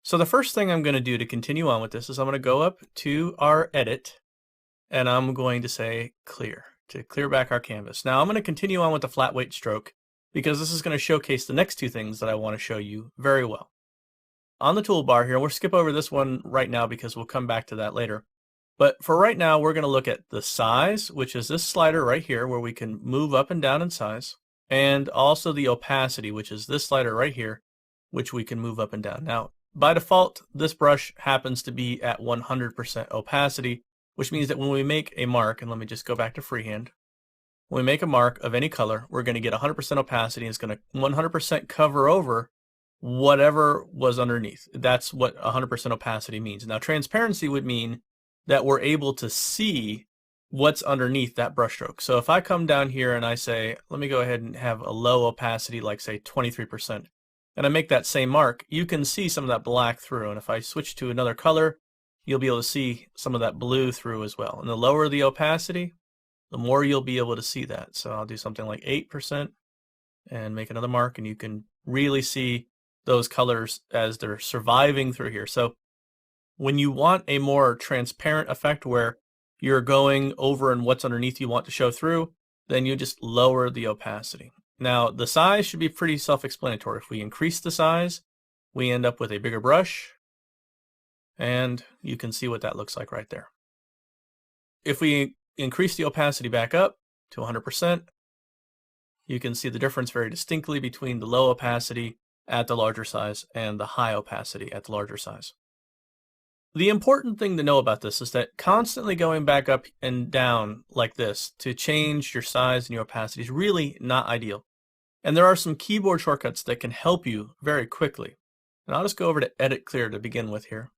So the first thing I'm going to do to continue on with this is I'm going to go up to our edit and I'm going to say clear to clear back our canvas. Now I'm going to continue on with the flat weight stroke because this is going to showcase the next two things that I want to show you very well. On the toolbar here, we'll skip over this one right now because we'll come back to that later. But for right now, we're going to look at the size, which is this slider right here where we can move up and down in size, and also the opacity, which is this slider right here, which we can move up and down. Now, by default, this brush happens to be at 100% opacity, which means that when we make a mark, and let me just go back to freehand, when we make a mark of any color, we're going to get 100% opacity, and it's going to 100% cover over whatever was underneath. That's what 100% opacity means. Now, transparency would mean that we're able to see what's underneath that brushstroke. So if I come down here and I say, let me go ahead and have a low opacity, like say 23%, and I make that same mark, you can see some of that black through. And if I switch to another color, you'll be able to see some of that blue through as well. And the lower the opacity, the more you'll be able to see that. So I'll do something like 8% and make another mark, and you can really see those colors as they're surviving through here. So when you want a more transparent effect where you're going over and what's underneath you want to show through, then you just lower the opacity. Now, the size should be pretty self-explanatory. If we increase the size, we end up with a bigger brush, and you can see what that looks like right there. If we increase the opacity back up to 100%, you can see the difference very distinctly between the low opacity at the larger size and the high opacity at the larger size. The important thing to know about this is that constantly going back up and down like this to change your size and your opacity is really not ideal. And there are some keyboard shortcuts that can help you very quickly. And I'll just go over to Edit Clear to begin with here.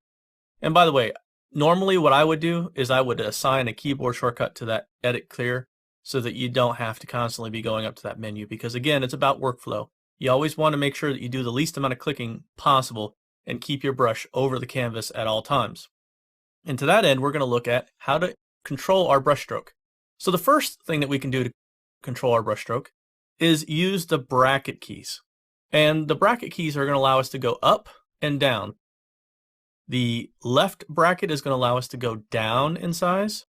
And by the way, normally what I would do is I would assign a keyboard shortcut to that Edit Clear so that you don't have to constantly be going up to that menu, because again, it's about workflow. You always want to make sure that you do the least amount of clicking possible and keep your brush over the canvas at all times. And to that end, we're going to look at how to control our brush stroke. So the first thing that we can do to control our brush stroke is use the bracket keys. And the bracket keys are going to allow us to go up and down. The left bracket is going to allow us to go down in size,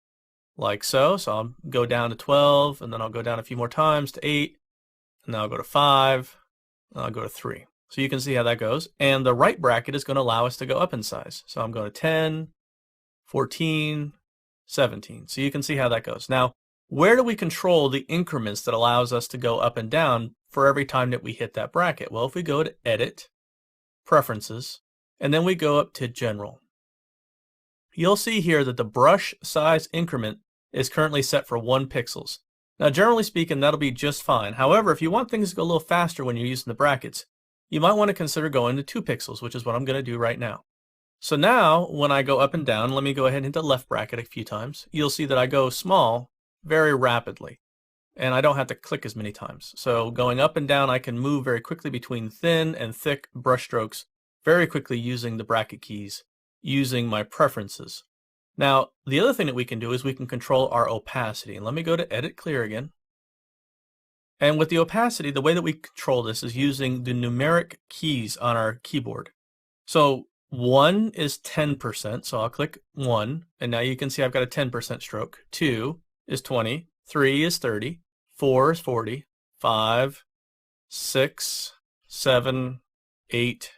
like so. So I'll go down to 12, and then I'll go down a few more times to 8, and then I'll go to 5, and I'll go to 3. So you can see how that goes. And the right bracket is going to allow us to go up in size. So I'm going to 10, 14, 17. So you can see how that goes. Now, where do we control the increments that allows us to go up and down for every time that we hit that bracket? Well, if we go to Edit, Preferences, and then we go up to General, you'll see here that the brush size increment is currently set for 1 pixels. Now, generally speaking, that'll be just fine. However, if you want things to go a little faster when you're using the brackets, you might want to consider going to 2 pixels, which is what I'm going to do right now. So now, when I go up and down, let me go ahead and hit the left bracket a few times. You'll see that I go small very rapidly, and I don't have to click as many times. So going up and down, I can move very quickly between thin and thick brush strokes very quickly using the bracket keys, using my preferences. Now, the other thing that we can do is we can control our opacity. And let me go to Edit Clear again. And with the opacity, the way that we control this is using the numeric keys on our keyboard. So 1 is 10%, so I'll click 1, and now you can see I've got a 10% stroke. 2 is 20, 3 is 30, 4 is 40, 5, 6, 7, 8,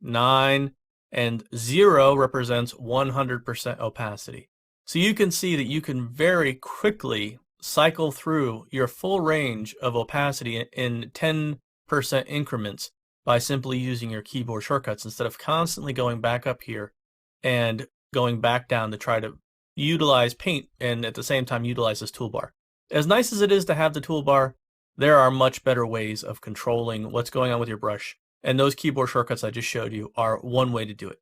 9, and 0 represents 100% opacity. So you can see that you can very quickly cycle through your full range of opacity in 10% increments by simply using your keyboard shortcuts instead of constantly going back up here and going back down to try to utilize Paint and at the same time utilize this toolbar. As nice as it is to have the toolbar, there are much better ways of controlling what's going on with your brush, and those keyboard shortcuts I just showed you are one way to do it.